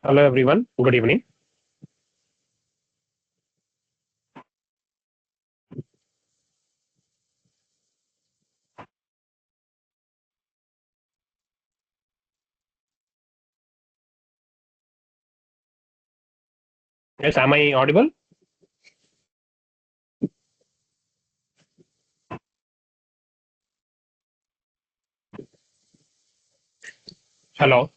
Hello, everyone. Good evening. Yes, am I audible? Hello.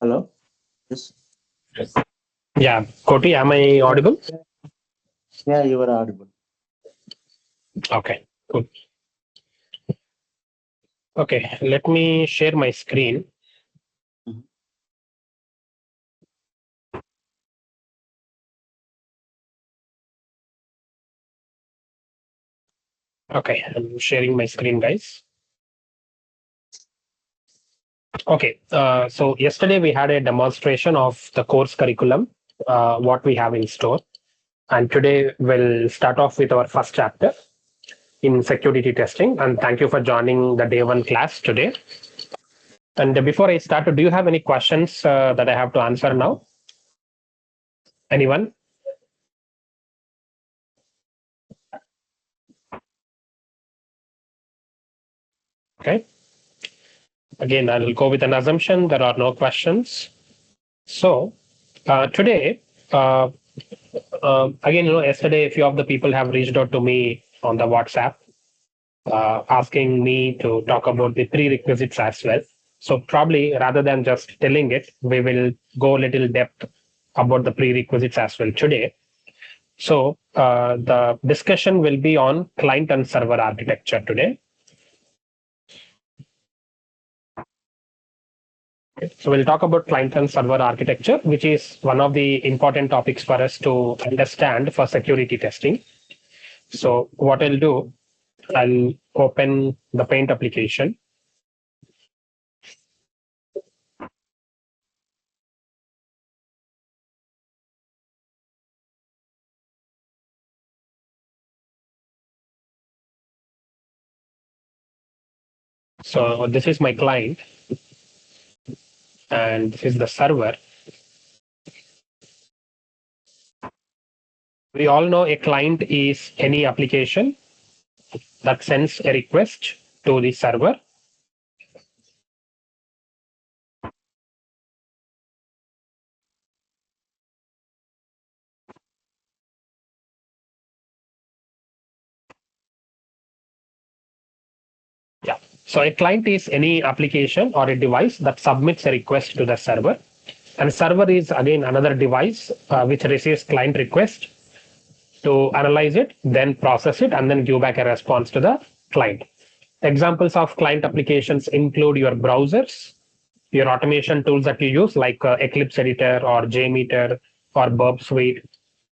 Hello? Yes. Yeah, Koti, am I Yeah, audible? yeah, you are audible. Okay, good. Okay, let me share my screen. Mhm. Okay, I'm sharing my screen, guys. Okay, so yesterday we had a demonstration of the course curriculum, what we have in store. And today we'll start off with our first chapter in security testing. And thank you for joining the day one class today. And before I start, do you have any questions that I have to answer now? Anyone? Okay. Again, I'll go with an assumption there are no questions. So today, uh, again, yesterday a few of the people have reached out to me on the WhatsApp asking me to talk about the prerequisites as well. So probably rather than just telling it, we will go a little depth about the prerequisites as well today. So the discussion will be on client and server architecture today. So we'll talk about client and server architecture, which is one of the important topics for us to understand for security testing. So what I'll do, I'll open the Paint application. So this is my client, and this is the server. We all know a client is any application that sends a request to the server. Yeah. So a client is any application or a device that submits a request to the server. And server is again another device which receives client request to analyze it, then process it, and then give back a response to the client. Examples of client applications include your browsers, your automation tools that you use, like Eclipse Editor or Jmeter or Burp Suite,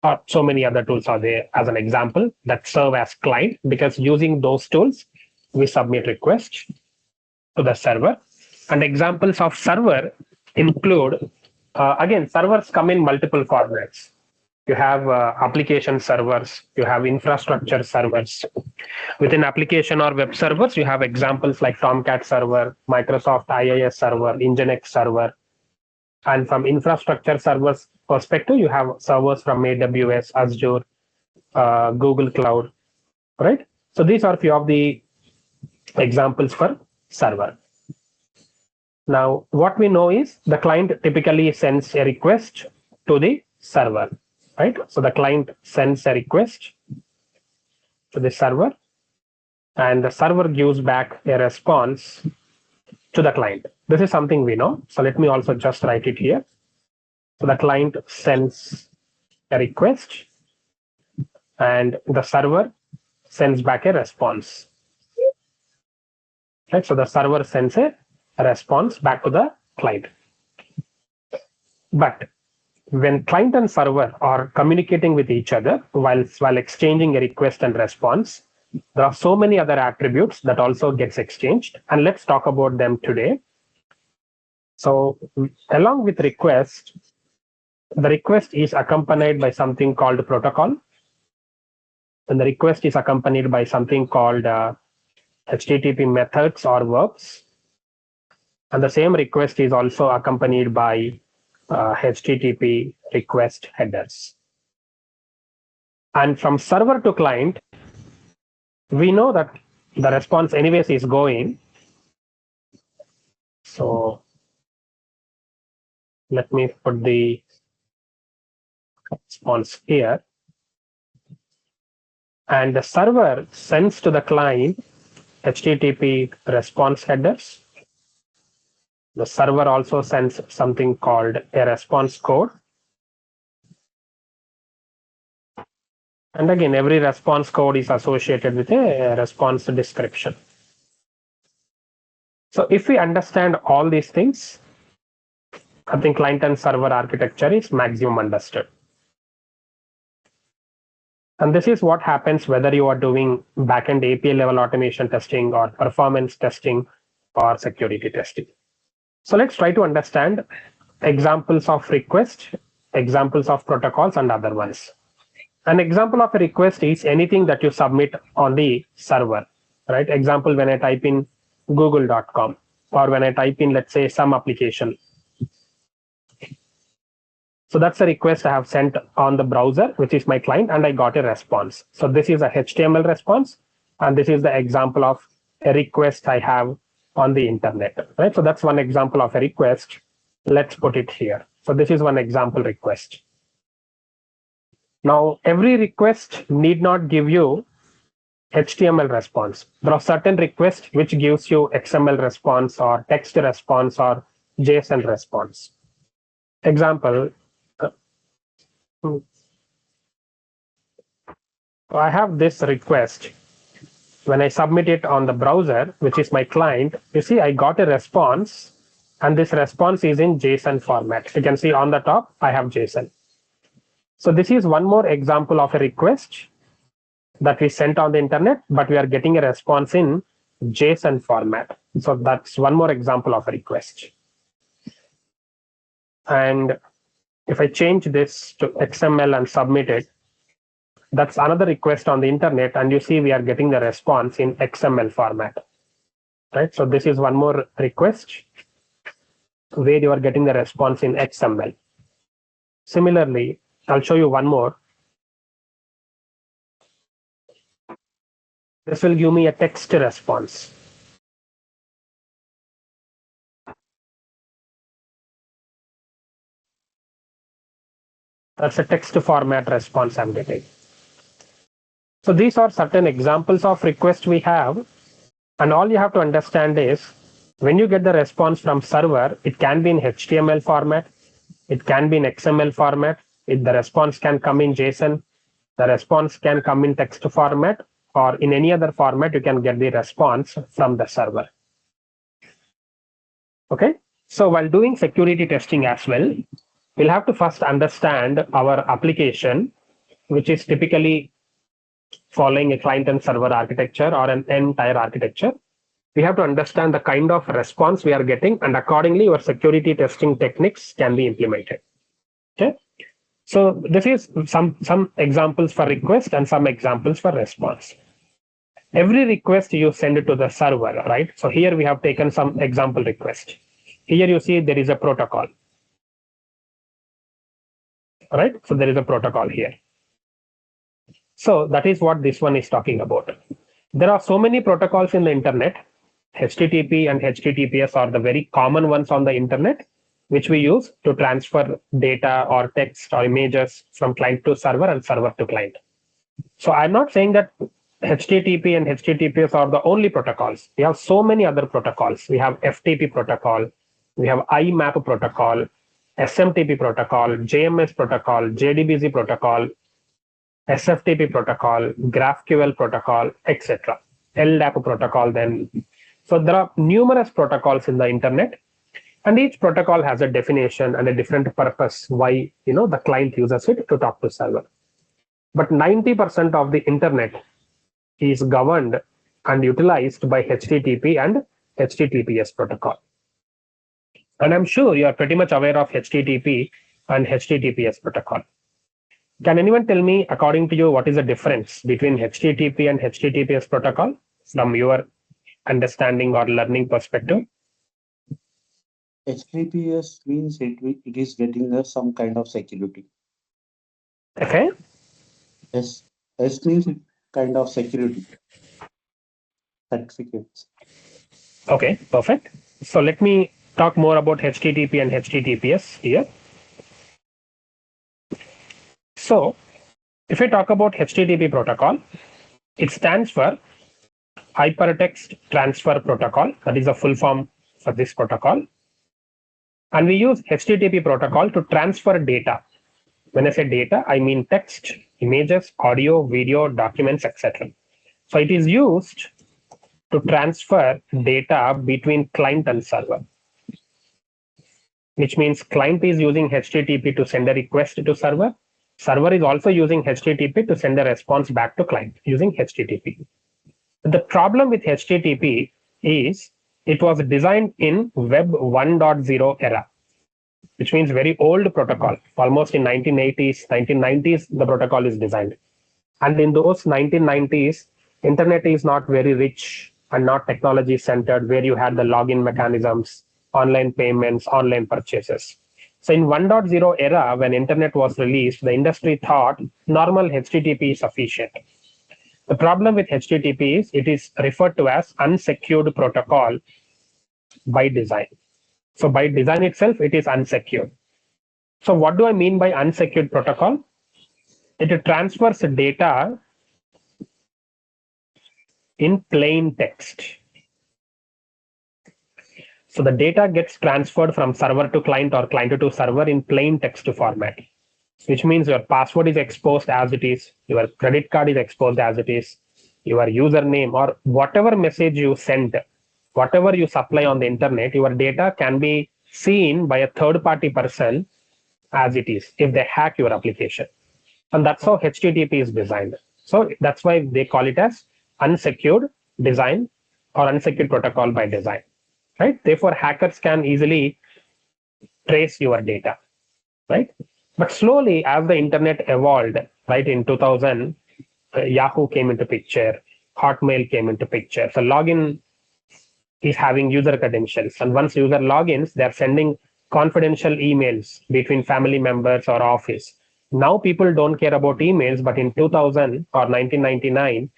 or so many other tools are there as an example that serve as client, because using those tools, we submit requests to the server. And examples of server include, again, servers come in multiple formats. You have application servers, you have infrastructure servers. Within application or web servers, you have examples like Tomcat server, Microsoft IIS server, Nginx server. And from infrastructure servers perspective, you have servers from AWS, Azure, Google Cloud, right? So these are few of the examples for server. Now, what we know is the client typically sends a request to the server, right? So the client sends a request to the server, and the server gives back a response to the client. This is something we know. So let me also just write it here. So the client sends a request, and the server sends back a response. Right? So the server sends a response back to the client. But when client and server are communicating with each other while exchanging a request and response, there are so many other attributes that also gets exchanged, and let's talk about them today. So along with request, the request is accompanied by something called protocol, and the request is accompanied by something called HTTP methods or verbs. And the same request is also accompanied by HTTP request headers. And from server to client, we know that the response anyways is going. So let me put the response here. And the server sends to the client HTTP response headers. The server also sends something called a response code. And again, every response code is associated with a response description. So if we understand all these things, I think client and server architecture is maximum understood. And this is what happens whether you are doing backend API level automation testing or performance testing or security testing. So let's try to understand examples of request, examples of protocols, and other ones. An example of a request is anything that you submit on the server, right? Example, when I type in google.com or when I type in, let's say, some application. So that's a request I have sent on the browser, which is my client, and I got a response. So this is a HTML response, and this is the example of a request I have on the internet, right? So that's one example of a request. Let's put it here. So this is one example request. Now, every request need not give you HTML response. There are certain requests which gives you XML response or text response or JSON response. Example, I have this request. When I submit it on the browser, which is my client, you see I got a response, and this response is in JSON format. You can see on the top, I have JSON. So this is one more example of a request that we sent on the internet, but we are getting a response in JSON format. So that's one more example of a request. And if I change this to XML and submit it, that's another request on the internet, and you see we are getting the response in XML format, right? So this is one more request where you are getting the response in XML. Similarly, I'll show you one more. This will give me a text response. That's a text format response I'm getting. So these are certain examples of requests we have. And all you have to understand is when you get the response from server, it can be in HTML format. It can be in XML format. The response can come in JSON. The response can come in text format, or in any other format, you can get the response from the server. Okay. So while doing security testing as well, we'll have to first understand our application, which is typically following a client and server architecture or an entire architecture. We have to understand the kind of response we are getting, and accordingly, your security testing techniques can be implemented. Okay. So this is some examples for request and some examples for response. Every request you send it to the server, right? So here we have taken some example request. Here you see there is a protocol, right? So there is a protocol here. So that is what this one is talking about. There are so many protocols in the internet. HTTP and HTTPS are the very common ones on the internet, which we use to transfer data or text or images from client to server and server to client. So I'm not saying that HTTP and HTTPS are the only protocols. We have so many other protocols. We have FTP protocol, we have IMAP protocol, SMTP protocol, JMS protocol, JDBC protocol, SFTP protocol, GraphQL protocol, etc. LDAP protocol then. So there are numerous protocols in the internet, and each protocol has a definition and a different purpose why the client uses it to talk to server. But 90% of the internet is governed and utilized by HTTP and HTTPS protocol. And I'm sure you are pretty much aware of HTTP and HTTPS protocol. Can anyone tell me, according to you, what is the difference between HTTP and HTTPS protocol from your understanding or learning perspective? HTTPS means it is getting some kind of security. Okay. S S means it kind of security certificates. Okay, perfect. So let me talk more about HTTP and HTTPS here. So if I talk about HTTP protocol, it stands for Hypertext Transfer Protocol. That is a full form for this protocol. And we use HTTP protocol to transfer data. When I say data, I mean text, images, audio, video, documents, etc. So it is used to transfer data between client and server, which means client is using HTTP to send a request to server. Server is also using HTTP to send a response back to client using HTTP. The problem with HTTP is it was designed in Web 1.0 era, which means very old protocol. Almost in 1980s, 1990s, the protocol is designed. And in those 1990s, internet is not very rich and not technology centered, where you had the login mechanisms, online payments, online purchases. So in 1.0 era, when internet was released, the industry thought normal HTTP is sufficient. The problem with HTTP is it is referred to as unsecured protocol by design. So by design itself, it is unsecured. So what do I mean by unsecured protocol? It transfers data in plain text. So the data gets transferred from server to client or client to server in plain text format, which means your password is exposed as it is, your credit card is exposed as it is, your username or whatever message you send, whatever you supply on the internet, your data can be seen by a third party person as it is if they hack your application. And that's how HTTP is designed. So that's why they call it as unsecured design or unsecured protocol by design, right? Therefore, hackers can easily trace your data, right? But slowly, as the internet evolved, right, in 2000, Yahoo came into picture, Hotmail came into picture. So login is having user credentials, and once user logins, they're sending confidential emails between family members or office. Now people don't care about emails, but in 2000 or 1999,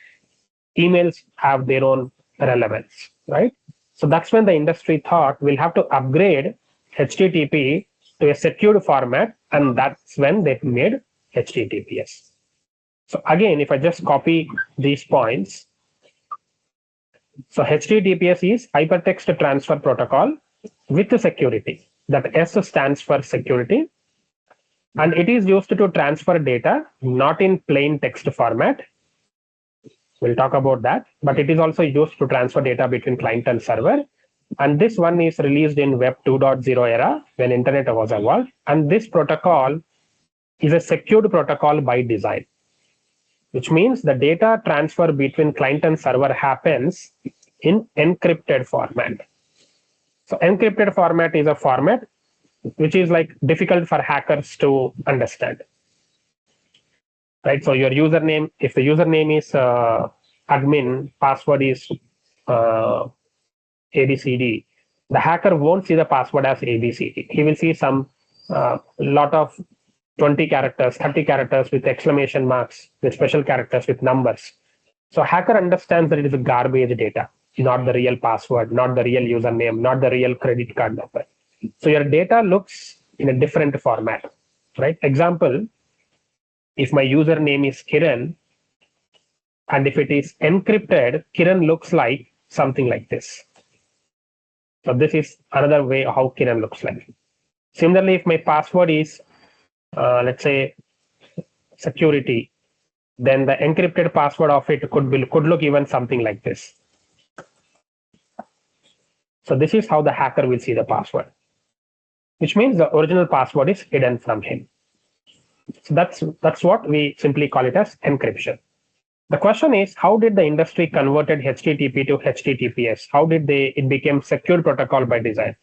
emails have their own relevance, right? So that's when the industry thought we'll have to upgrade HTTP to a secured format, and that's when they made HTTPS. So again, if I just copy these points, so HTTPS is Hypertext Transfer Protocol with security. That S stands for security, and it is used to transfer data not in plain text format. We'll talk about that, but it is also used to transfer data between client and server. And this one is released in Web 2.0 era when internet was evolved. And this protocol is a secured protocol by design, which means the data transfer between client and server happens in encrypted format. So encrypted format is a format which is like difficult for hackers to understand, right? So your username, if the username is admin, password is ABCD, the hacker won't see the password as ABCD. He will see some lot of 20 characters, 30 characters with exclamation marks, with special characters, with numbers. So hacker understands that it is a garbage data, not the real password, not the real username, not the real credit card number. So your data looks in a different format, right? Example, if my username is Kiran, and if it is encrypted, Kiran looks like something like this. So this is another way how Kiran looks like. Similarly, if my password is, let's say, security, then the encrypted password of it could look even something like this. So this is how the hacker will see the password, which means the original password is hidden from him. So that's what we simply call it as encryption. The question is, how did the industry converted HTTP to HTTPS? How did it became secure protocol by design?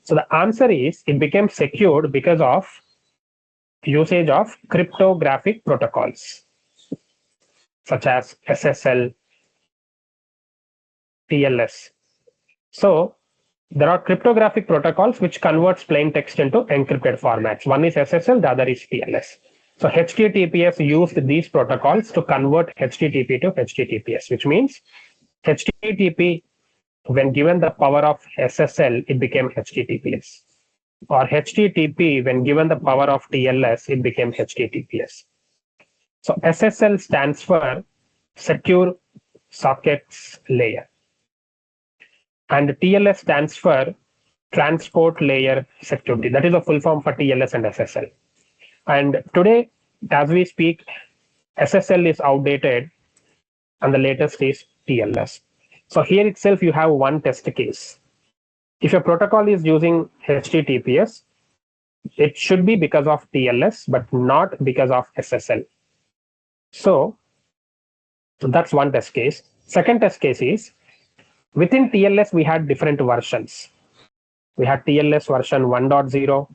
So the answer is it became secured because of usage of cryptographic protocols such as SSL, TLS. So there are cryptographic protocols which converts plain text into encrypted formats. One is SSL, the other is TLS. So HTTPS used these protocols to convert HTTP to HTTPS, which means HTTP, when given the power of SSL, it became HTTPS. Or HTTP, when given the power of TLS, it became HTTPS. So SSL stands for Secure Sockets Layer. And TLS stands for Transport Layer Security. That is a full form for TLS and SSL. And today, as we speak, SSL is outdated and the latest is TLS. So here itself, you have one test case. If your protocol is using HTTPS, it should be because of TLS, but not because of SSL. So that's one test case. Second test case is, within TLS, we had different versions. We had TLS version 1.0,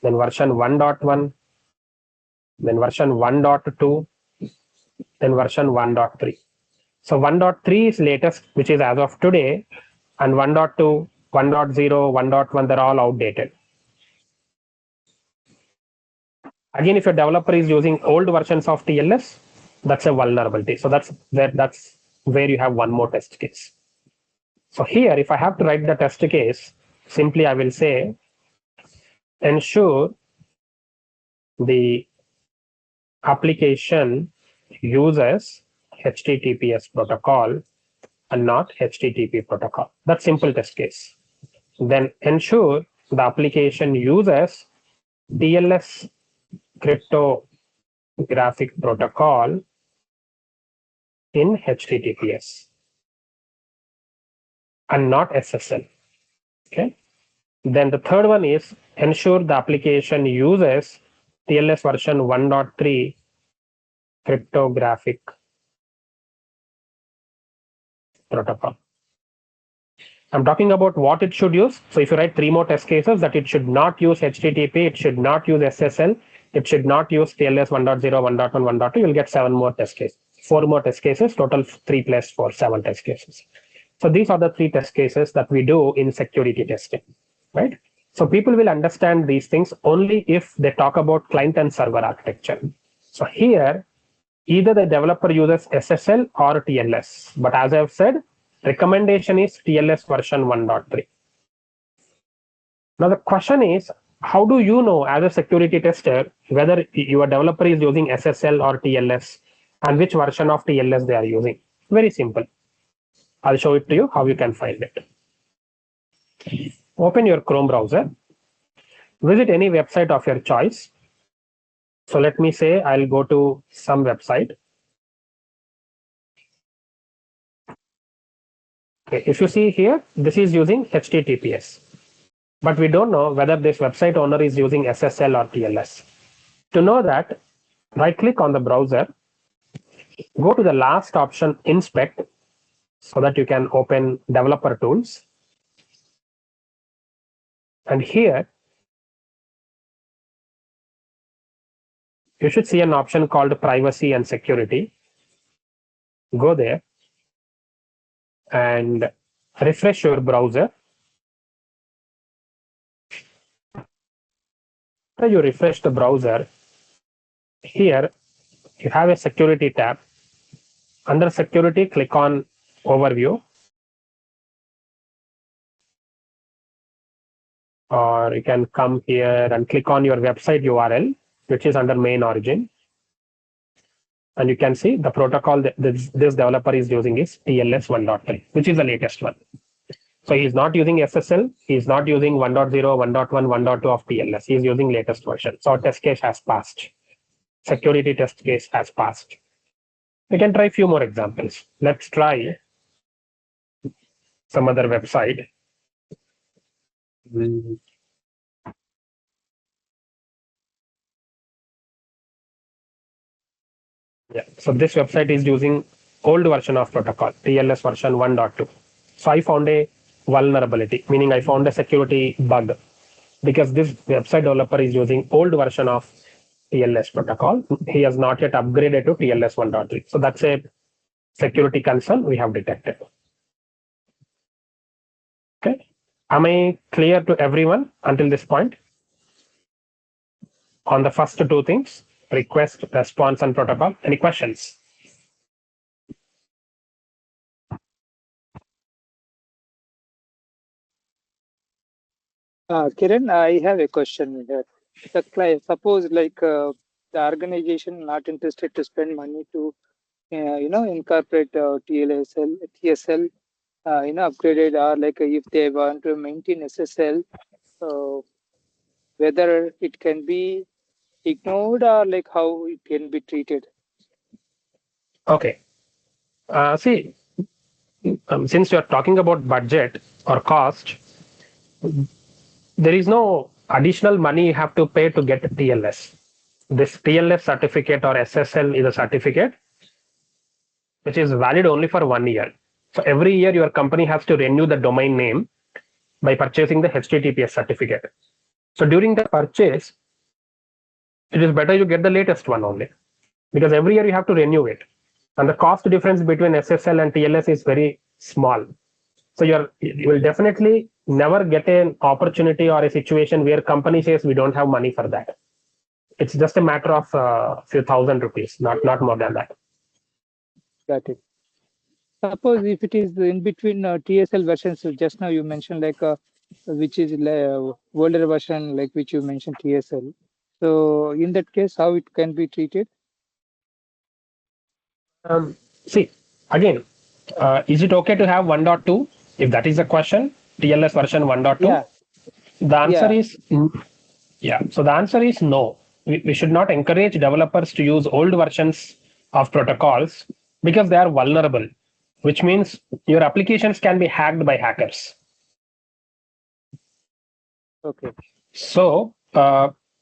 then version 1.1, then version 1.2, then version 1.3. So 1.3 is latest, which is as of today, and 1.2, 1.0, 1.1, they're all outdated. Again, if your developer is using old versions of TLS, that's a vulnerability. So that's where you have one more test case. So here, if I have to write the test case, simply I will say, ensure the application uses HTTPS protocol and not HTTP protocol. That's simple test case. Then ensure the application uses TLS cryptographic protocol in HTTPS and not SSL. Okay. Then the third one is ensure the application uses TLS version 1.3 cryptographic protocol. I'm talking about what it should use. So if you write three more test cases, that it should not use HTTP, it should not use SSL, it should not use TLS 1.0, 1.1, 1.2, you'll get 7 more test cases. 4 more test cases, total 3 plus 4, 7 test cases. So these are the 3 test cases that we do in security testing, right? So people will understand these things only if they talk about client and server architecture. So here, either the developer uses SSL or TLS. But as I've said, recommendation is TLS version 1.3. Now the question is, how do you know as a security tester whether your developer is using SSL or TLS and which version of TLS they are using? Very simple. I'll show it to you how you can find it. Open your Chrome browser. Visit any website of your choice. So let me say I'll go to some website. Okay, if you see here, this is using HTTPS. But we don't know whether this website owner is using SSL or TLS. To know that, right-click on the browser, go to the last option, Inspect, so that you can open Developer Tools. And here, you should see an option called Privacy and Security. Go there and refresh your browser. After you refresh the browser, here you have a security tab. Under security, click on Overview. Or you can come here and click on your website URL, which is under main origin. And you can see the protocol that this developer is using is TLS 1.3, which is the latest one. So he's not using SSL, he's not using 1.0, 1.1, 1.2 of TLS. He's using latest version. So our test case has passed. Security test case has passed. We can try a few more examples. Let's try some other website. Yeah, so this website is using old version of protocol, TLS version 1.2. So I found a vulnerability, meaning I found a security bug because this website developer is using old version of TLS protocol. He has not yet upgraded to TLS 1.3. So that's a security concern we have detected. Okay. Am I clear to everyone until this point? On the first two things, request, response, and protocol. Any questions? Kiran, I have a question here. The client, suppose like the organization not interested to spend money to, incorporate TSL, upgraded, or like if they want to maintain SSL, uh, whether it can be ignored or like how it can be treated. Okay. See, since you're talking about budget or cost, there is no additional money you have to pay to get TLS. This TLS certificate or SSL is a certificate which is valid only for 1 year. So every year your company has to renew the domain name by purchasing the HTTPS certificate. So during the purchase, it is better you get the latest one only, because every year you have to renew it. And the cost difference between SSL and TLS is very small. So you will definitely never get an opportunity or a situation where company says we don't have money for that. It's just a matter of few thousand rupees, not more than that. Got it. Suppose if it is in between TSL versions, so just now you mentioned like which is older version, like which you mentioned TSL. So in that case, how it can be treated? See, again, is it okay to have 1.2? If that is the question, TLS version 1.2. Yeah. The answer Yeah. is yeah. So the answer is no. We should not encourage developers to use old versions of protocols because they are vulnerable, which means your applications can be hacked by hackers. Okay. So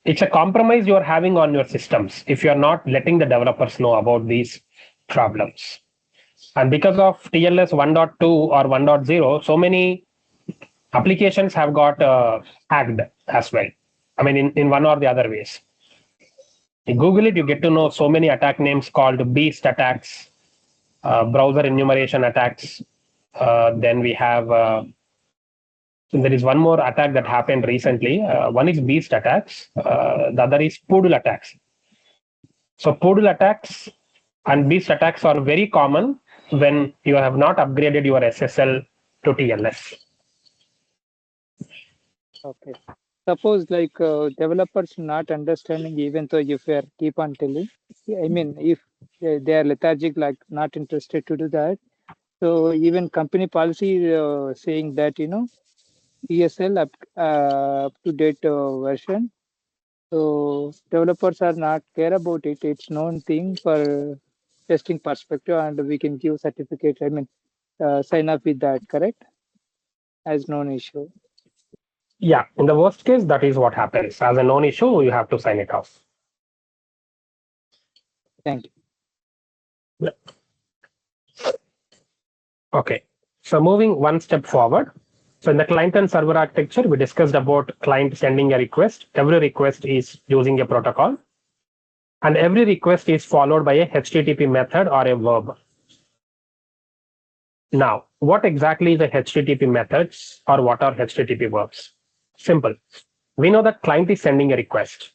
it's a compromise you are having on your systems if you are not letting the developers know about these problems. And because of TLS 1.2 or 1.0, so many applications have got hacked as well. I mean, in one or the other ways. You Google it, you get to know so many attack names called beast attacks, browser enumeration attacks. Then we have there is one more attack that happened recently. One is beast attacks. The other is poodle attacks. So poodle attacks and beast attacks are very common when you have not upgraded your SSL to TLS. Okay. Suppose like developers not understanding, even though if we are keep on telling, I mean, if they are lethargic, like not interested to do that. So even company policy saying that, ESL up to date version. So developers are not care about it. It's known thing for testing perspective, and we can give certificate. I mean, sign up with that. Correct? As known issue. Yeah, in the worst case, that is what happens. As a known issue, you have to sign it off. Thank you. Yeah. Okay, so moving one step forward. So in the client and server architecture, we discussed about client sending a request. Every request is using a protocol. And every request is followed by a HTTP method or a verb. Now, what exactly is a HTTP methods or what are HTTP verbs? Simple. We know that client is sending a request,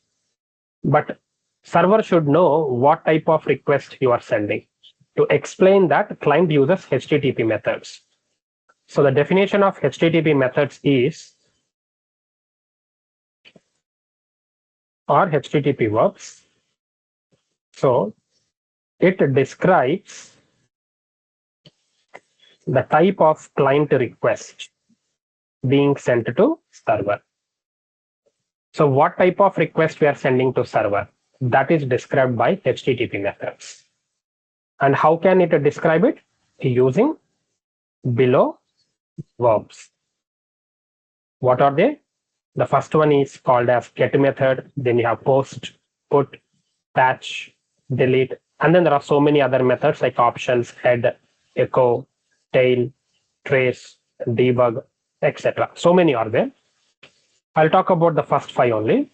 but server should know what type of request you are sending. To explain that, client uses HTTP methods. So the definition of HTTP methods is, or HTTP verbs. So it describes the type of client request being sent to server. So what type of request we are sending to server? That is described by HTTP methods. And how can it describe it? Using below verbs. What are they? The first one is called as get method. Then you have post, put, patch, delete. And then there are so many other methods like options, head, echo, tail, trace, debug, etc. So many are there. I'll talk about the first five only.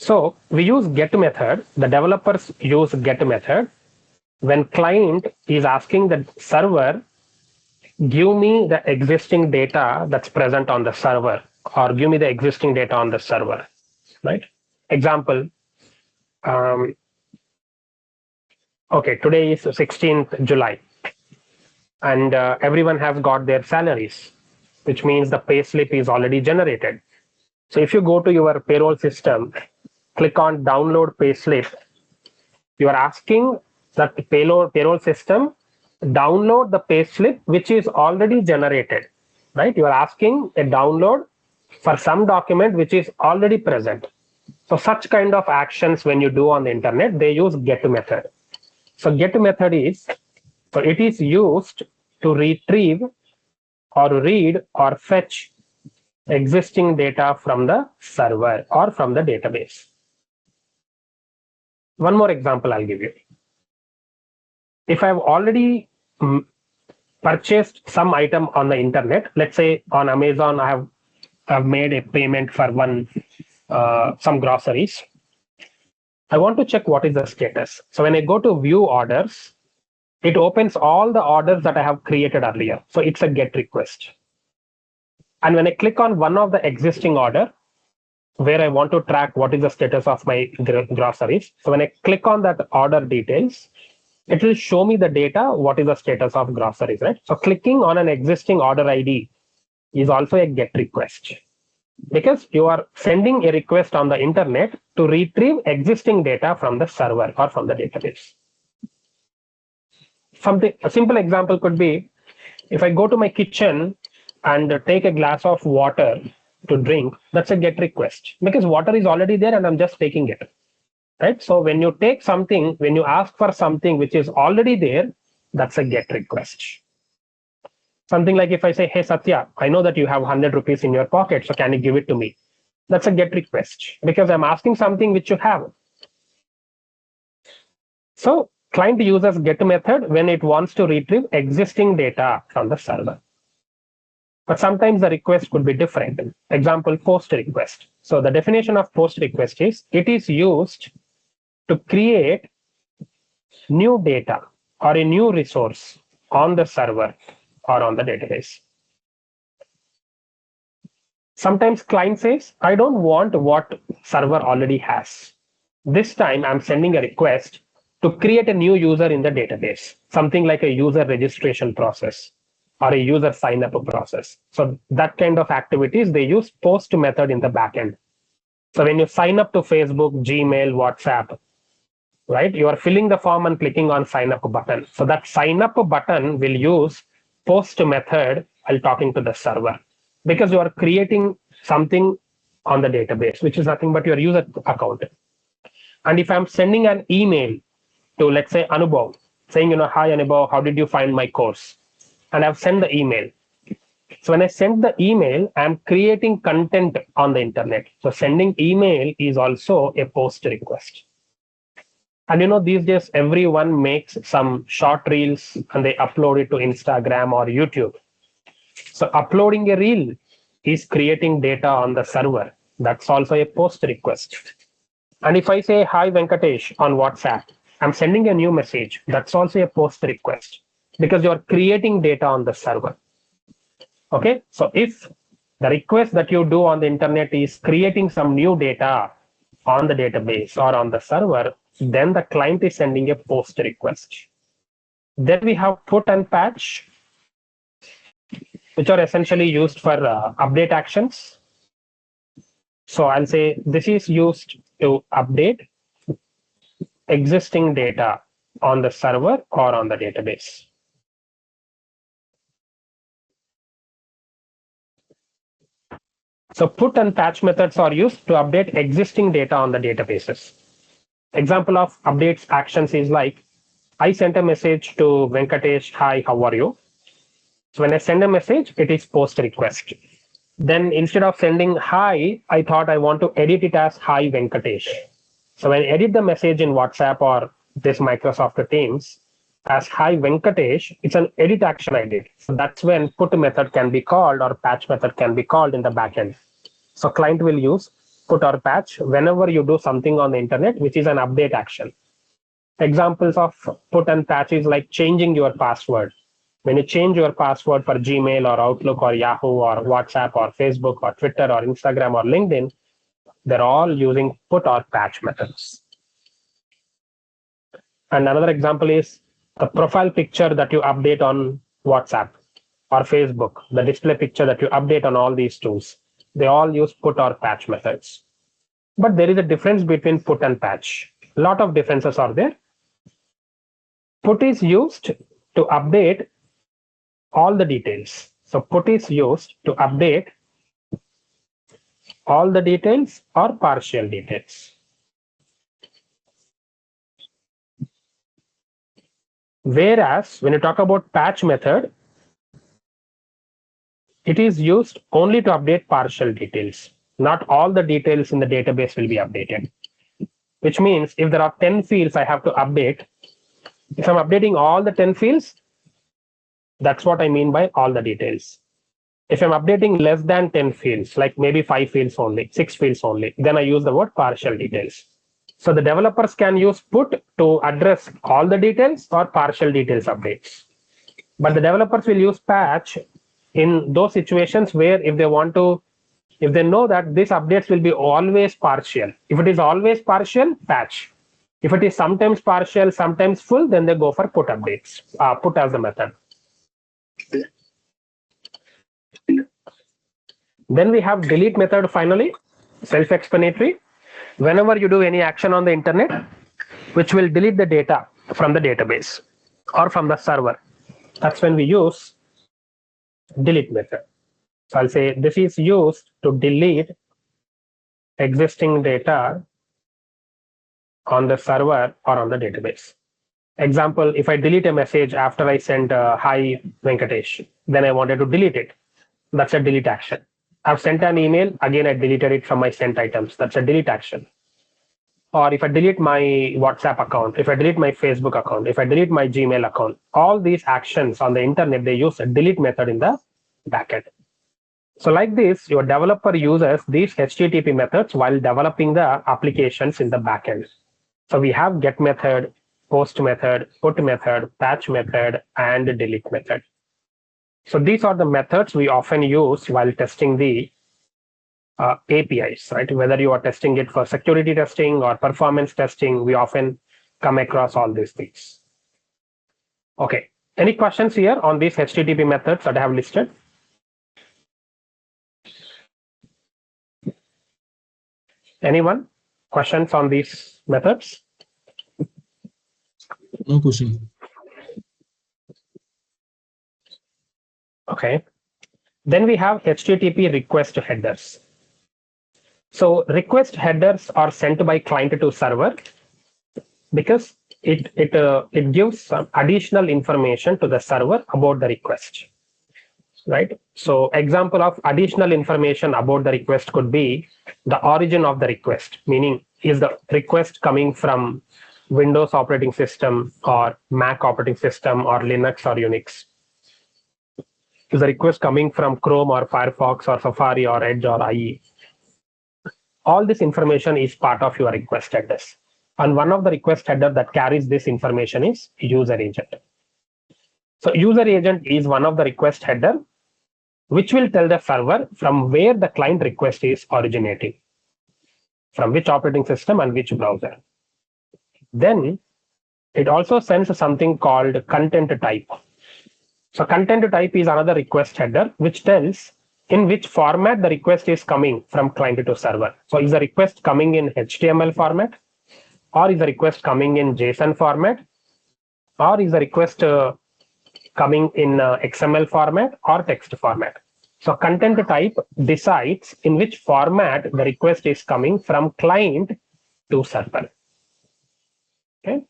So we use get method. The developers use get method when client is asking the server give me the existing data that's present on the server, or give me the existing data on the server, right? Example, okay, today is 16th July, and everyone has got their salaries, which means the pay slip is already generated. So if you go to your payroll system, click on download payslip, you are asking that payroll system download the payslip which is already generated, right? You are asking a download for some document which is already present. So such kind of actions when you do on the internet, they use get method. So get method is, so it is used to retrieve or read or fetch existing data from the server or from the database. One more example I'll give you. If I've already purchased some item on the internet, let's say on Amazon, I've made a payment for some groceries. I want to check what is the status. So when I go to view orders, it opens all the orders that I have created earlier. So it's a get request. And when I click on one of the existing order, where I want to track what is the status of my groceries. So when I click on that order details, it will show me the data, what is the status of groceries, right? So clicking on an existing order ID is also a get request, because you are sending a request on the internet to retrieve existing data from the server or from the database. A simple example could be, if I go to my kitchen and take a glass of water to drink, that's a get request, because water is already there and I'm just taking it, right? So when you take something, when you ask for something which is already there, that's a get request. Something like if I say, hey Satya, I know that you have 100 rupees in your pocket, so can you give it to me? That's a get request, because I'm asking something which you have. So client uses get method when it wants to retrieve existing data from the server. But sometimes the request could be different. Example, post request. So the definition of post request is, it is used to create new data or a new resource on the server or on the database. Sometimes client says, I don't want what server already has. This time I'm sending a request to create a new user in the database, something like a user registration process or a user sign up process. So that kind of activities, they use post method in the backend. So when you sign up to Facebook, Gmail, WhatsApp, right, you are filling the form and clicking on sign up button. So that sign up button will use post method while talking to the server, because you are creating something on the database, which is nothing but your user account. And if I'm sending an email to, let's say, Anubhav, saying, hi Anubhav, how did you find my course? And I've sent the email. So when I send the email, I'm creating content on the internet. So sending email is also a post request. And these days, everyone makes some short reels and they upload it to Instagram or YouTube. So uploading a reel is creating data on the server. That's also a post request. And if I say, hi Venkatesh on WhatsApp, I'm sending a new message. That's also a post request, because you're creating data on the server. Okay, so if the request that you do on the internet is creating some new data on the database or on the server, then the client is sending a post request. Then we have put and patch, which are essentially used for update actions. So I'll say this is used to update existing data on the server or on the database. So put and patch methods are used to update existing data on the databases. Example of updates actions is like, I sent a message to Venkatesh, hi, how are you? So when I send a message, it is post request. Then instead of sending hi, I thought I want to edit it as hi Venkatesh. So when I edit the message in WhatsApp or this Microsoft Teams as hi Venkatesh, it's an edit action I did. So that's when put method can be called or patch method can be called in the backend. So client will use put or patch whenever you do something on the internet, which is an update action. Examples of put and patch is like changing your password, When you change your password for Gmail or Outlook or Yahoo or WhatsApp or Facebook or Twitter or Instagram or LinkedIn, they're all using put or patch methods. And another example is the profile picture that you update on WhatsApp or Facebook, the display picture that you update on all these tools. They all use put or patch methods. But there is a difference between put and patch. A lot of differences are there. Put is used to update all the details. So put is used to update all the details or partial details. Whereas when you talk about patch method, it is used only to update partial details. Not all the details in the database will be updated. Which means if there are 10 fields I have to update, if I'm updating all the 10 fields, that's what I mean by all the details. If I'm updating less than 10 fields, like maybe 5 fields only, 6 fields only, then I use the word partial details. So the developers can use put to address all the details or partial details updates. But the developers will use patch in those situations where if they know that these updates will be always partial. If it is always partial, patch. If it is sometimes partial, sometimes full, then they go for put updates, put as the method. Then we have delete method finally, self-explanatory. Whenever you do any action on the internet, which will delete the data from the database or from the server, that's when we use delete method. So I'll say this is used to delete existing data on the server or on the database. Example, if I delete a message after I sent hi Venkatesh, then I wanted to delete it. That's a delete action. I've sent an email, again I deleted it from my sent items. That's a delete action. Or if I delete my WhatsApp account, if I delete my Facebook account, if I delete my Gmail account, all these actions on the internet, they use a delete method in the backend. So like this, your developer uses these HTTP methods while developing the applications in the backend. So we have get method, post method, put method, patch method, and delete method. So these are the methods we often use while testing the APIs, right? Whether you are testing it for security testing or performance testing, we often come across all these things. Okay, any questions here on these HTTP methods that I have listed? Anyone? Questions on these methods? No question. Okay. Then we have HTTP request headers. So request headers are sent by client to server because it gives some additional information to the server about the request, right? So example of additional information about the request could be the origin of the request, meaning is the request coming from Windows operating system or Mac operating system or Linux or Unix? Is the request coming from Chrome or Firefox or Safari or Edge or IE? All this information is part of your request headers. And one of the request header that carries this information is user agent. So user agent is one of the request header which will tell the server from where the client request is originating, from which operating system and which browser. Then it also sends something called content type. So content type is another request header which tells in which format the request is coming from client to server. So is the request coming in HTML format, or is the request coming in JSON format, or is the request coming in XML format or text format? So content type decides in which format the request is coming from client to server. Okay.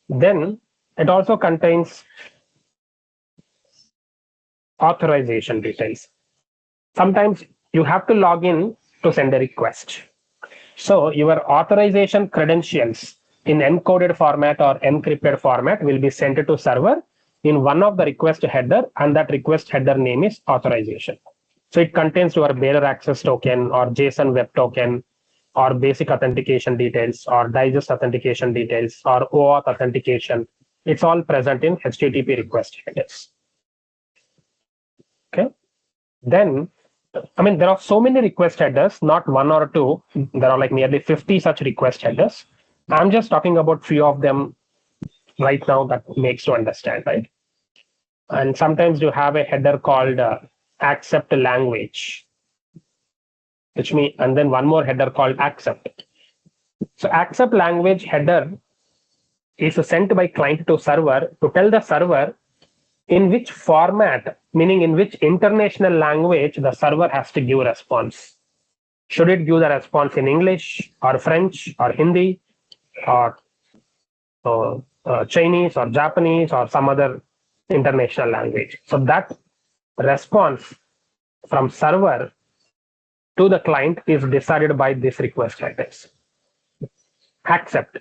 Then it also contains authorization details. Sometimes you have to log in to send a request. So your authorization credentials in encoded format or encrypted format will be sent to server in one of the request header, and that request header name is authorization. So it contains your bearer access token or JSON web token or basic authentication details or digest authentication details or OAuth authentication. It's all present in HTTP request headers. Okay. Then, I mean, there are so many request headers, not one or two. There are like nearly 50 such request headers. I'm just talking about few of them right now that makes to understand, right? And sometimes you have a header called accept language, which means, and then one more header called accept. So accept language header is sent by client to server to tell the server in which format, meaning in which international language the server has to give a response. Should it give the response in English or French or Hindi or Chinese or Japanese or some other international language? So that response from server to the client is decided by this request headers. Accept.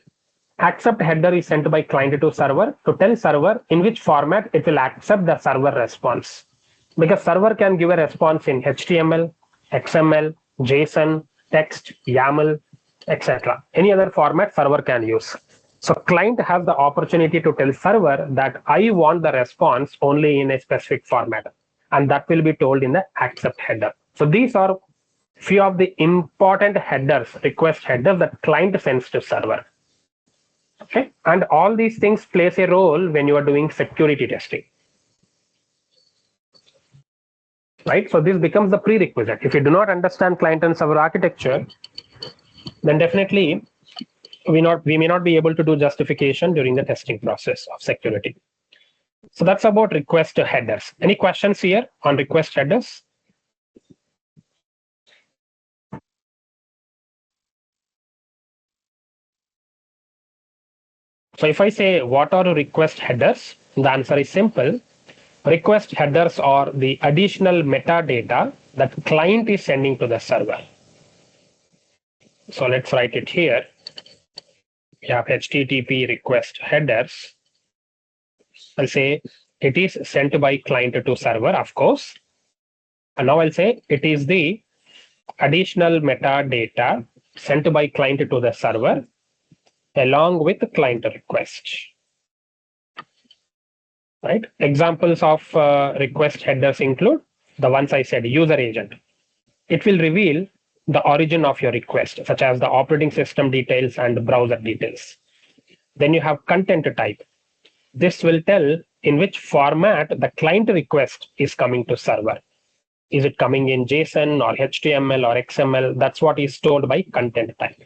Accept header is sent by client to server to tell server in which format it will accept the server response. Because server can give a response in HTML, XML, JSON, text, YAML, etc. Any other format server can use. So client has the opportunity to tell server that I want the response only in a specific format. And that will be told in the accept header. So these are few of the important headers, request headers that client sends to server. Okay, and all these things plays a role when you are doing security testing. Right, so this becomes the prerequisite. If you do not understand client and server architecture, then definitely we may not be able to do justification during the testing process of security. So that's about request headers. Any questions here on request headers? So if I say what are request headers, the answer is simple. Request headers are the additional metadata that client is sending to the server. So let's write it here. We have HTTP request headers. I'll say it is sent by client to server, of course. And now I'll say it is the additional metadata sent by client to the server along with the client request. Right? Examples of request headers include the ones I said, user agent. It will reveal the origin of your request, such as the operating system details and browser details. Then you have content type. This will tell in which format the client request is coming to server. Is it coming in JSON or HTML or XML? That's what is stored by content type.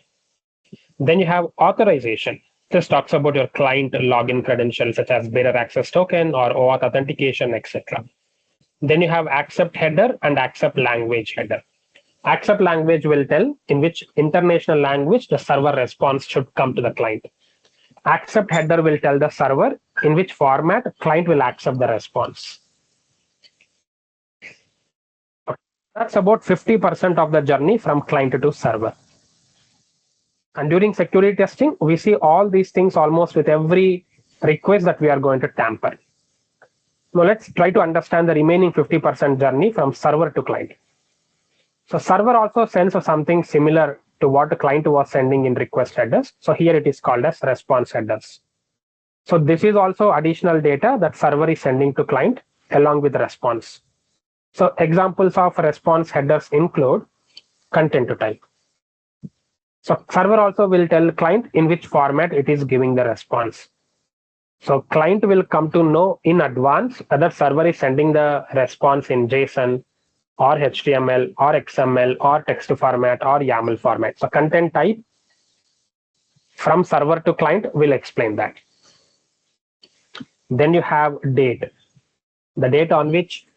Then you have authorization. This talks about your client login credentials, such as bearer access token or OAuth authentication, etc. Then you have accept header and accept language header. Accept language will tell in which international language the server response should come to the client. Accept header will tell the server in which format client will accept the response. That's about 50% of the journey from client to server. And during security testing, we see all these things almost with every request that we are going to tamper. Now let's try to understand the remaining 50% journey from server to client. So server also sends something similar to what the client was sending in request headers. So here it is called as response headers. So this is also additional data that server is sending to client along with the response. So examples of response headers include content type. So server also will tell client in which format it is giving the response. So client will come to know in advance whether server is sending the response in JSON or HTML or XML or text format or YAML format. So content type from server to client will explain that. Then you have date, the date on which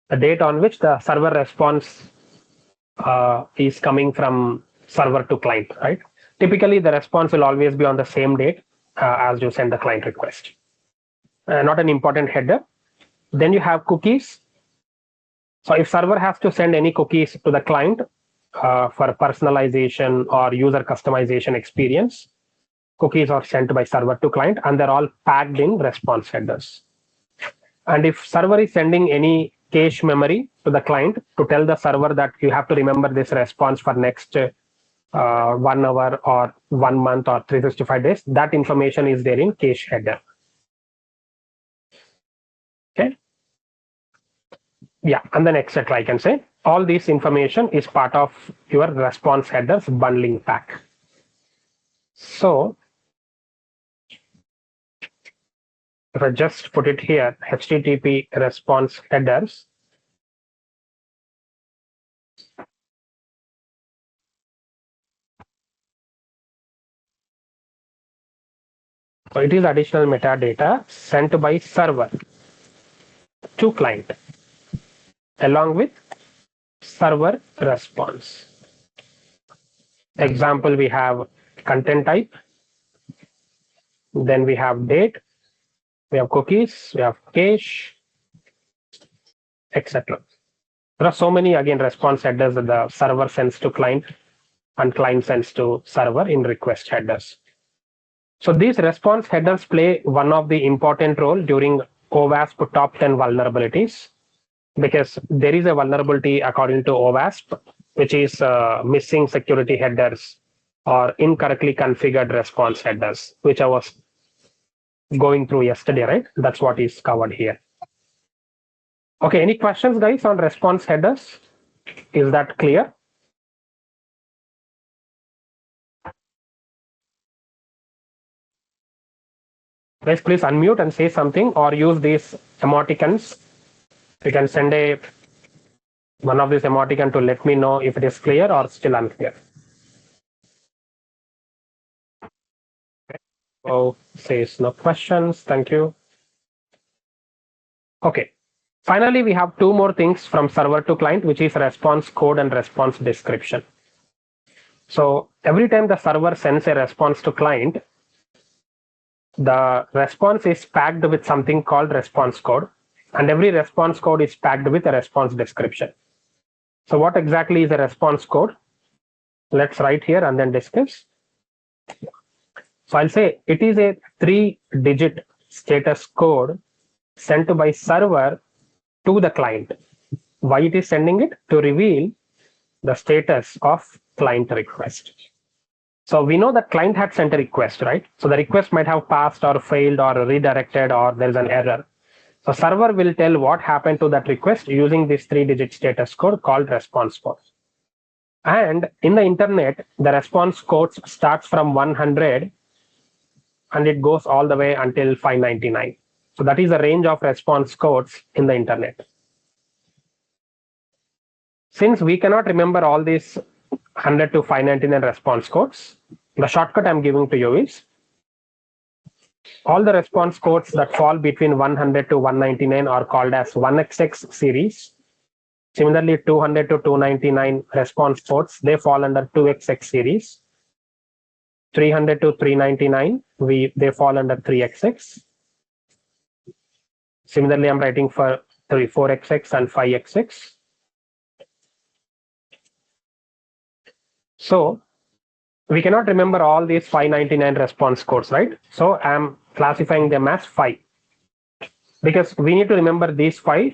the server response is coming from server to client, right? Typically, the response will always be on the same date as you send the client request. Not an important header. Then you have cookies. So if server has to send any cookies to the client for personalization or user customization experience, cookies are sent by server to client, and they're all packed in response headers. And if server is sending any cache memory to the client to tell the server that you have to remember this response for next 1 hour or 1 month or 365 days, that information is there in cache header. Yeah, and then etc. I can say all this information is part of your response headers bundling pack. So if I just put it here, HTTP response headers, so it is additional metadata sent by server to client along with server response. Example, we have content type, then we have date, we have cookies, we have cache, etc. There are so many again response headers that the server sends to client and client sends to server in request headers. So these response headers play one of the important role during OWASP top 10 vulnerabilities, because there is a vulnerability according to OWASP, which is missing security headers or incorrectly configured response headers, which I was going through yesterday, right? That's what is covered here. Okay, any questions, guys, on response headers? Is that clear? Guys, please unmute and say something or use these emoticons. You can send one of these emoticon to let me know if it is clear or still unclear. Oh, says no questions. Thank you. Okay. Finally, we have two more things from server to client, which is response code and response description. So every time the server sends a response to client, the response is packed with something called response code, and every response code is packed with a response description. So what exactly is a response code? Let's write here and then discuss. So I'll say it is a 3-digit status code sent by server to the client. Why it is sending it? To reveal the status of client request. So we know that client had sent a request, right? So the request might have passed or failed or redirected or there's an error. So server will tell what happened to that request using this 3-digit status code called response code. And in the internet, the response code starts from 100 and it goes all the way until 599. So that is the range of response codes in the internet. Since we cannot remember all these 100 to 599 response codes, the shortcut I'm giving to you is all the response codes that fall between 100 to 199 are called as 1xx series. Similarly, 200 to 299 response codes, they fall under 2xx series. 300 to 399, they fall under 3xx. Similarly, I'm writing for 4xx and 5xx. So we cannot remember all these 599 response codes, right? So I'm classifying them as 5 because we need to remember these 5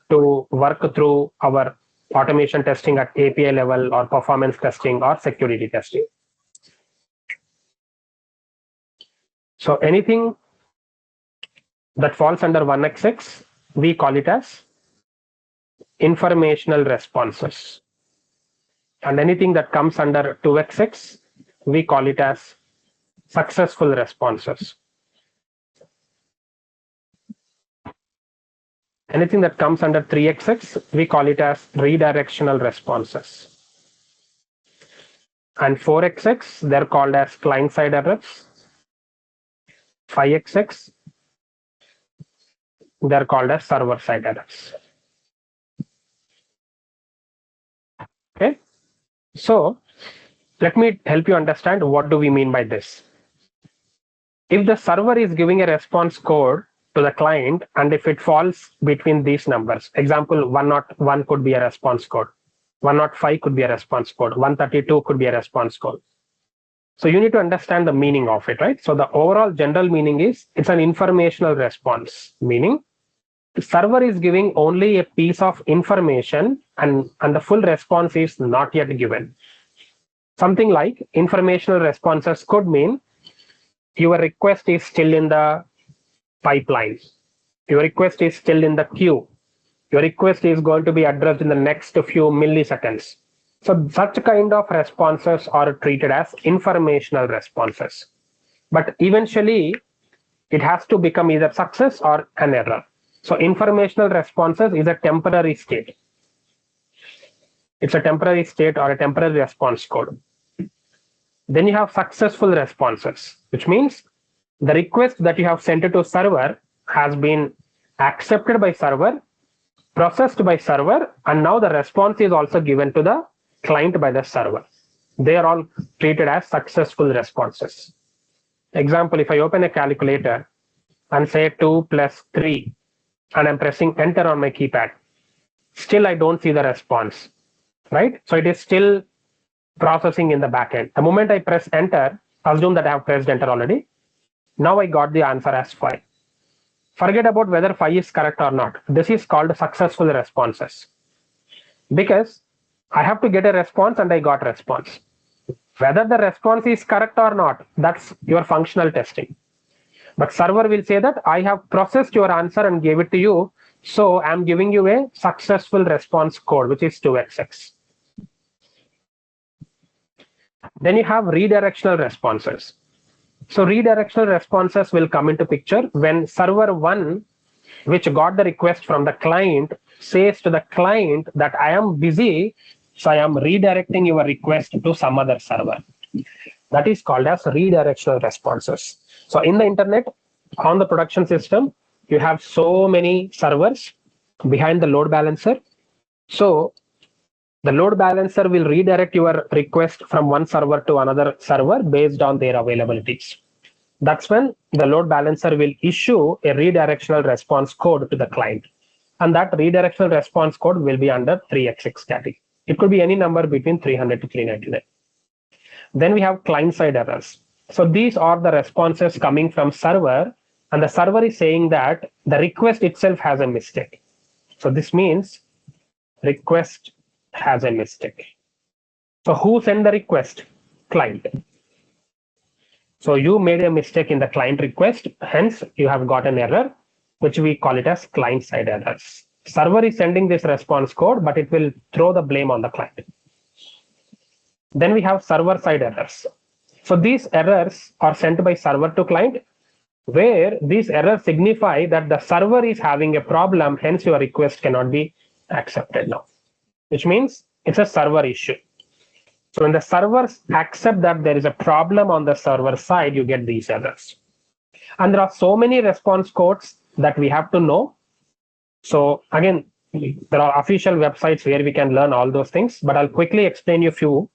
to work through our automation testing at API level or performance testing or security testing. So anything that falls under 1xx, we call it as informational responses. And anything that comes under 2xx, we call it as successful responses. Anything that comes under 3xx, we call it as redirectional responses. And 4xx, they're called as client-side errors. 5xx, they're called as server-side errors. Okay, so let me help you understand what do we mean by this. If the server is giving a response code to the client, and if it falls between these numbers, example 101 could be a response code, 105 could be a response code, 132 could be a response code. So you need to understand the meaning of it, right? So the overall general meaning is it's an informational response, meaning the server is giving only a piece of information and the full response is not yet given. Something like informational responses could mean your request is still in the pipeline. Your request is still in the queue. Your request is going to be addressed in the next few milliseconds. So such kind of responses are treated as informational responses. But eventually, it has to become either success or an error. So informational responses is a temporary state. It's a temporary state or a temporary response code. Then you have successful responses, which means the request that you have sent to server has been accepted by server, processed by server, and now the response is also given to the client by the server. They are all treated as successful responses. Example, if I open a calculator and say 2 plus 3, and I'm pressing enter on my keypad, still I don't see the response, right? So it is still processing in the backend. The moment I press enter, assume that I have pressed enter already. Now I got the answer as 5. Forget about whether 5 is correct or not. This is called successful responses. Because I have to get a response and I got response. Whether the response is correct or not, that's your functional testing. But server will say that I have processed your answer and gave it to you. So I'm giving you a successful response code, which is 2xx. Then you have redirectional responses. So redirectional responses will come into picture when server 1, which got the request from the client, says to the client that I am busy, so I am redirecting your request to some other server. That is called as redirectional responses. So in the internet, on the production system, you have so many servers behind the load balancer. So the load balancer will redirect your request from one server to another server based on their availabilities. That's when the load balancer will issue a redirectional response code to the client. And that redirectional response code will be under 3xx category. It could be any number between 300 to 399. Then we have client-side errors. So these are the responses coming from server, and the server is saying that the request itself has a mistake. So this means request has a mistake. So who sent the request? Client. So you made a mistake in the client request, hence you have got an error, which we call it as client-side errors. Server is sending this response code, but it will throw the blame on the client. Then we have server-side errors. So these errors are sent by server to client, where these errors signify that the server is having a problem, hence your request cannot be accepted now, which means it's a server issue. So when the servers accept that there is a problem on the server side, you get these errors. And there are so many response codes that we have to know. So again, there are official websites where we can learn all those things, but I'll quickly explain you a few.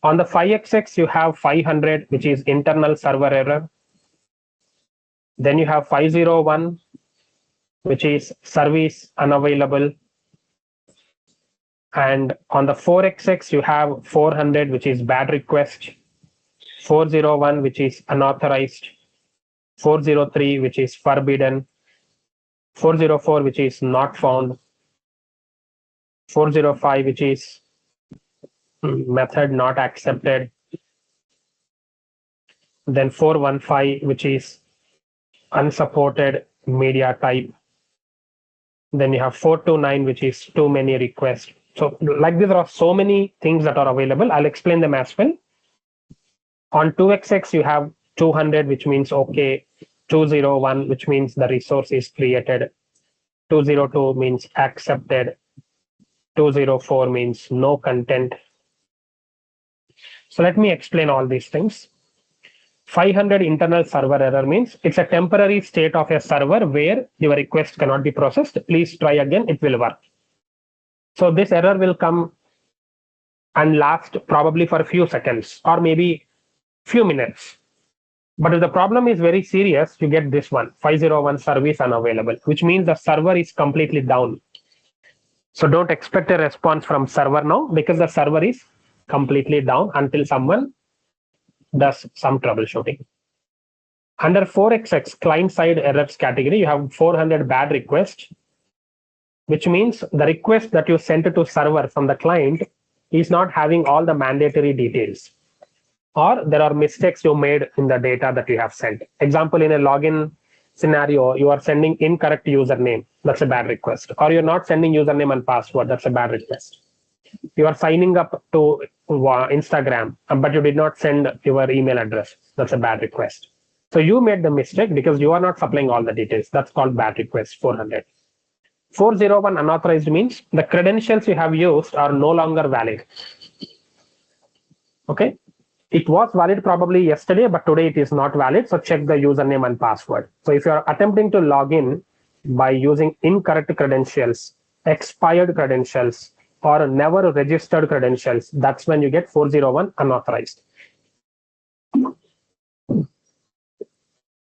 On the 5xx, you have 500, which is internal server error. Then you have 501, which is service unavailable. And on the 4xx, you have 400, which is bad request. 401, which is unauthorized. 403, which is forbidden. 404, which is not found. 405, which is method not accepted. Then 415, which is unsupported media type. Then you have 429, which is too many requests. So like this, there are so many things that are available. I'll explain them as well. On 2xx, you have 200, which means okay. 201, which means the resource is created. 202 means accepted. 204 means no content. So let me explain all these things. 500 internal server error means it's a temporary state of a server where your request cannot be processed. Please try again, it will work. So this error will come and last probably for a few seconds or maybe few minutes. But if the problem is very serious, you get this one, 501 service unavailable, which means the server is completely down. So don't expect a response from server now because the server is completely down until someone does some troubleshooting. Under 4xx client-side errors category, you have 400 bad requests, which means the request that you sent to server from the client is not having all the mandatory details, or there are mistakes you made in the data that you have sent. Example, in a login scenario, you are sending incorrect username. That's a bad request. Or you're not sending username and password. That's a bad request. You are signing up to Instagram, but you did not send your email address. That's a bad request. So you made the mistake because you are not supplying all the details. That's called bad request 400. 401 unauthorized means the credentials you have used are no longer valid. Okay. It was valid probably yesterday, but today it is not valid. So check the username and password. So if you are attempting to log in by using incorrect credentials, expired credentials, or never registered credentials, that's when you get 401 unauthorized.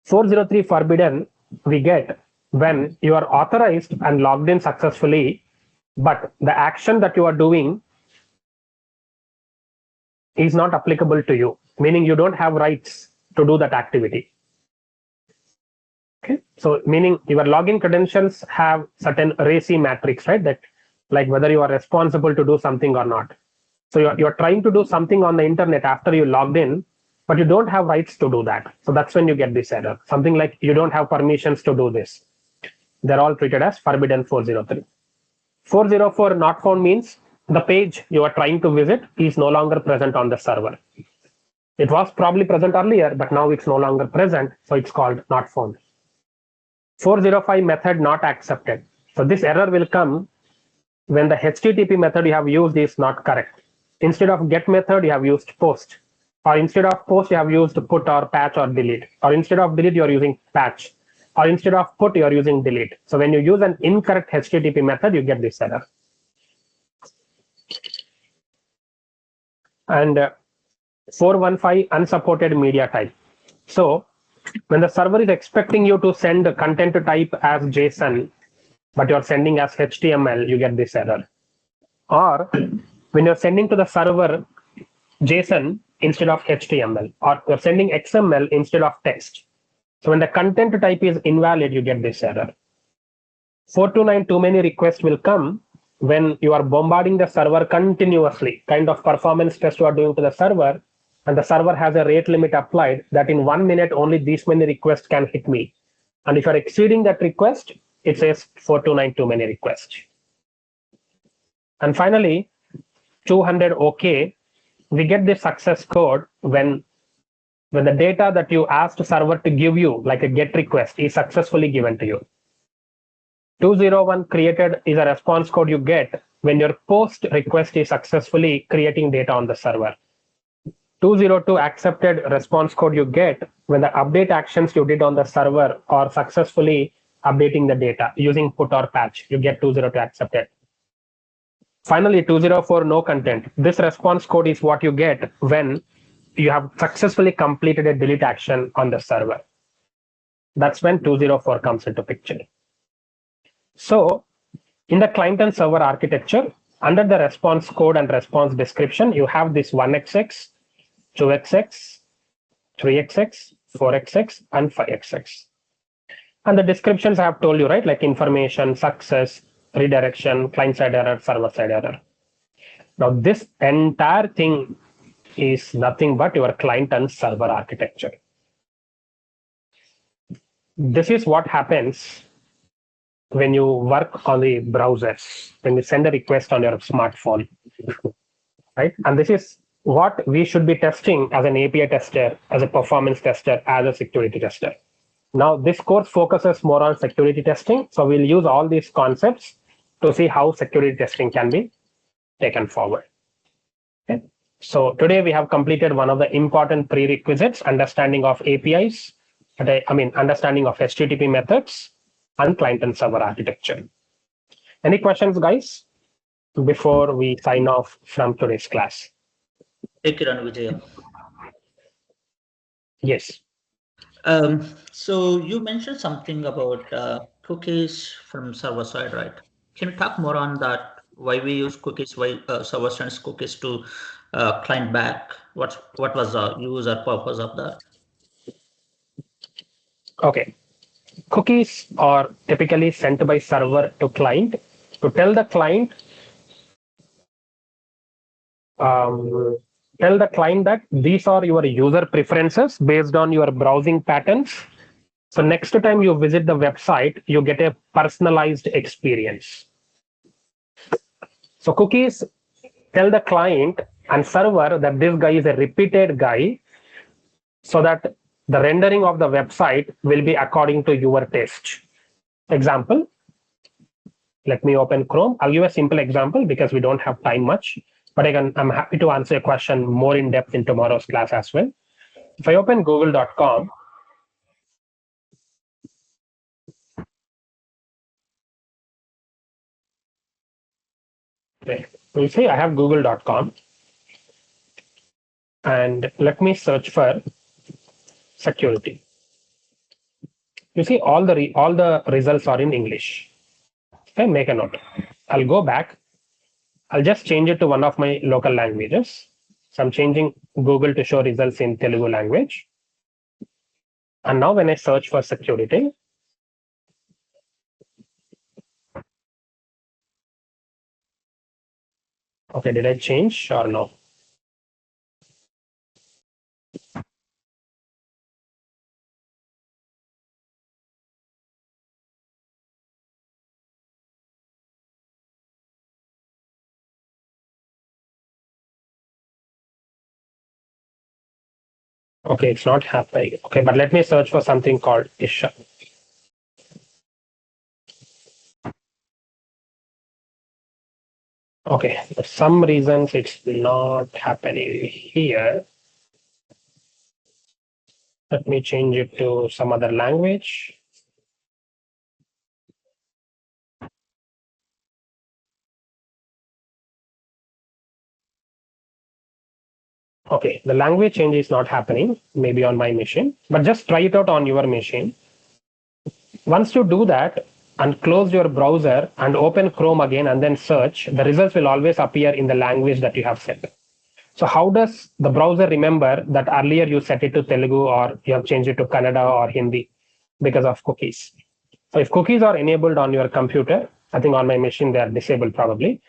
403 forbidden we get when you are authorized and logged in successfully, but the action that you are doing is not applicable to you, meaning you don't have rights to do that activity. Okay, so meaning your login credentials have certain RACI matrix, right? That like whether you are responsible to do something or not. So you're trying to do something on the internet after you logged in, but you don't have rights to do that. So that's when you get this error. Something like you don't have permissions to do this. They're all treated as forbidden 403. 404 not found means the page you are trying to visit is no longer present on the server. It was probably present earlier, but now it's no longer present. So it's called not found. 405 method not accepted. So this error will come when the HTTP method you have used is not correct. Instead of get method, you have used post. Or instead of post, you have used put or patch or delete. Or instead of delete, you are using patch. Or instead of put, you are using delete. So when you use an incorrect HTTP method, you get this error. And 415 unsupported media type. So when the server is expecting you to send the content type as JSON, but you're sending as HTML, you get this error. Or when you're sending to the server JSON instead of HTML, or you're sending XML instead of text. So when the content type is invalid, you get this error. 429 too many requests will come when you are bombarding the server continuously, kind of performance test you are doing to the server, and the server has a rate limit applied that in 1 minute only these many requests can hit me. And if you're exceeding that request, it says 429 too many requests. And finally, 200 OK, we get this success code when the data that you asked server to give you, like a GET request, is successfully given to you. 201 created is a response code you get when your POST request is successfully creating data on the server. 202 accepted response code you get when the update actions you did on the server are successfully updating the data using put or patch. You get 202 accepted. Finally, 204 no content. This response code is what you get when you have successfully completed a delete action on the server. That's when 204 comes into picture. So in the client and server architecture, under the response code and response description, you have this 1xx, 2xx, 3xx, 4xx, and 5xx. And the descriptions I have told you, right? Like information, success, redirection, client-side error, server-side error. Now, this entire thing is nothing but your client and server architecture. This is what happens when you work on the browsers, when you send a request on your smartphone, right? And this is what we should be testing as an API tester, as a performance tester, as a security tester. Now, this course focuses more on security testing. So we'll use all these concepts to see how security testing can be taken forward. Okay. So today we have completed one of the important prerequisites, understanding of APIs, understanding of HTTP methods, and client and server architecture. Any questions, guys, before we sign off from today's class? Take it on, Vijay. Yes. So you mentioned something about cookies from server side, right? Can you talk more on that? Why we use cookies? Why server sends cookies to client back? What was the use or purpose of that? Okay. Cookies are typically sent by server to client to tell the client that these are your user preferences based on your browsing patterns. So next time you visit the website, you get a personalized experience. So cookies tell the client and server that this guy is a repeated guy, so that the rendering of the website will be according to your taste. Example, let me open Chrome. I'll give a simple example because we don't have time much, but I'm happy to answer a question more in depth in tomorrow's class as well. If I open google.com, we'll say I have google.com, and let me search for security. You see all the results are in English. Okay, make a note. I'll go back. I'll just change it to one of my local languages. So I'm changing Google to show results in Telugu language. And now when I search for security, okay, did I change or no? Okay, it's not happening. Okay, but let me search for something called Isha. Okay, for some reasons it's not happening here. Let me change it to some other language. Okay, the language change is not happening, maybe on my machine, but just try it out on your machine. Once you do that and close your browser and open Chrome again and then search, the results will always appear in the language that you have set. So how does the browser remember that earlier you set it to Telugu or you have changed it to Kannada or Hindi? Because of cookies. So if cookies are enabled on your computer, I think on my machine they are disabled probably.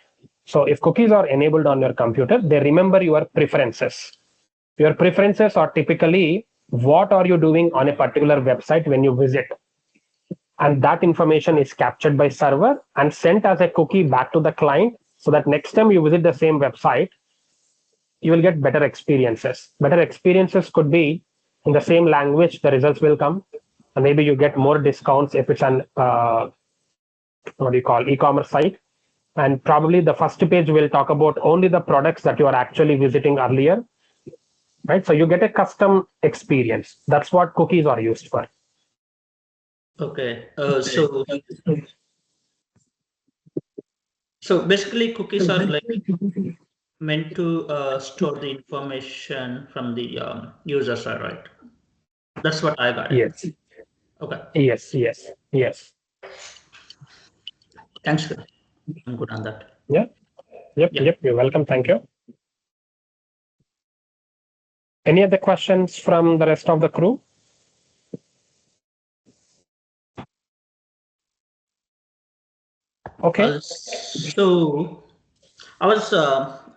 So if cookies are enabled on your computer, they remember your preferences. Your preferences are typically what are you doing on a particular website when you visit. And that information is captured by server and sent as a cookie back to the client, so that next time you visit the same website, you will get better experiences. Better experiences could be in the same language, the results will come. And maybe you get more discounts if it's an e-commerce site. And probably the first page will talk about only the products that you are actually visiting earlier, right? So you get a custom experience. That's what cookies are used for. Okay. So basically cookies are like meant to store the information from the user side, right? That's what I got. Yes. Okay. Yes. Thanks. I'm good on that. Yeah. Yep. You're welcome. Thank you. Any other questions from the rest of the crew? Okay. So I was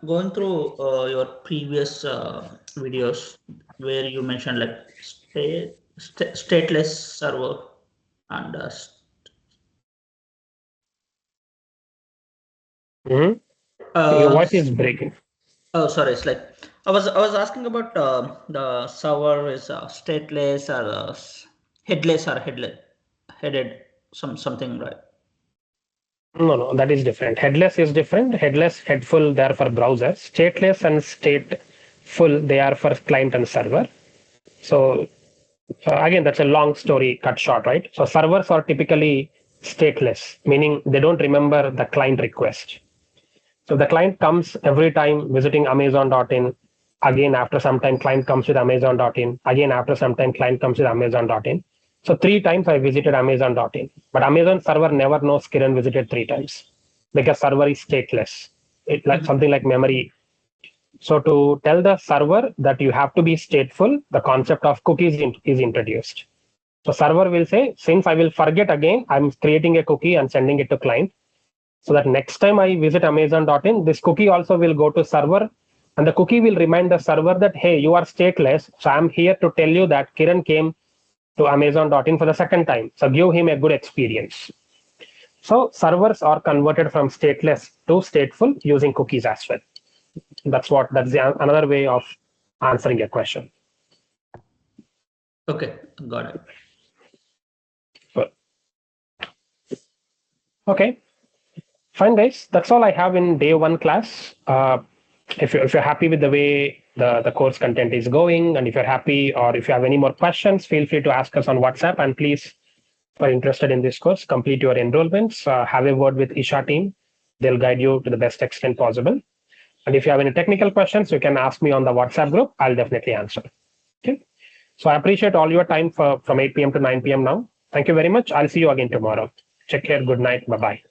going through your previous videos where you mentioned like stateless server and Your voice is breaking. Oh, sorry. It's like I was asking about the server is stateless or headless or headed something, right? No, that is different. Headless is different. Headless, headful, they are for browser. Stateless and stateful, they are for client and server. So again, that's a long story cut short, right? So servers are typically stateless, meaning they don't remember the client request. So the client comes every time visiting Amazon.in. Again, after some time, client comes with Amazon.in. Again, after some time, client comes with Amazon.in. So 3 times I visited Amazon.in, but Amazon server never knows Kiran visited 3 times because server is stateless. It's like something like memory. So to tell the server that you have to be stateful, the concept of cookies is introduced. So server will say, since I will forget again, I'm creating a cookie and sending it to client. So that next time I visit Amazon.in, this cookie also will go to server, and the cookie will remind the server that, hey, you are stateless. So I'm here to tell you that Kiran came to Amazon.in for the second time. So give him a good experience. So servers are converted from stateless to stateful using cookies as well. That's another way of answering your question. Okay, got it. Okay, fine, guys. That's all I have in day one class. If you're happy with the way the course content is going, and if you're happy, or if you have any more questions, feel free to ask us on WhatsApp. And please, if you're interested in this course, complete your enrollments. Have a word with Isha team. They'll guide you to the best extent possible. And if you have any technical questions, you can ask me on the WhatsApp group. I'll definitely answer. Okay. So I appreciate all your time from 8 p.m. to 9 p.m. now. Thank you very much. I'll see you again tomorrow. Take care. Good night. Bye-bye.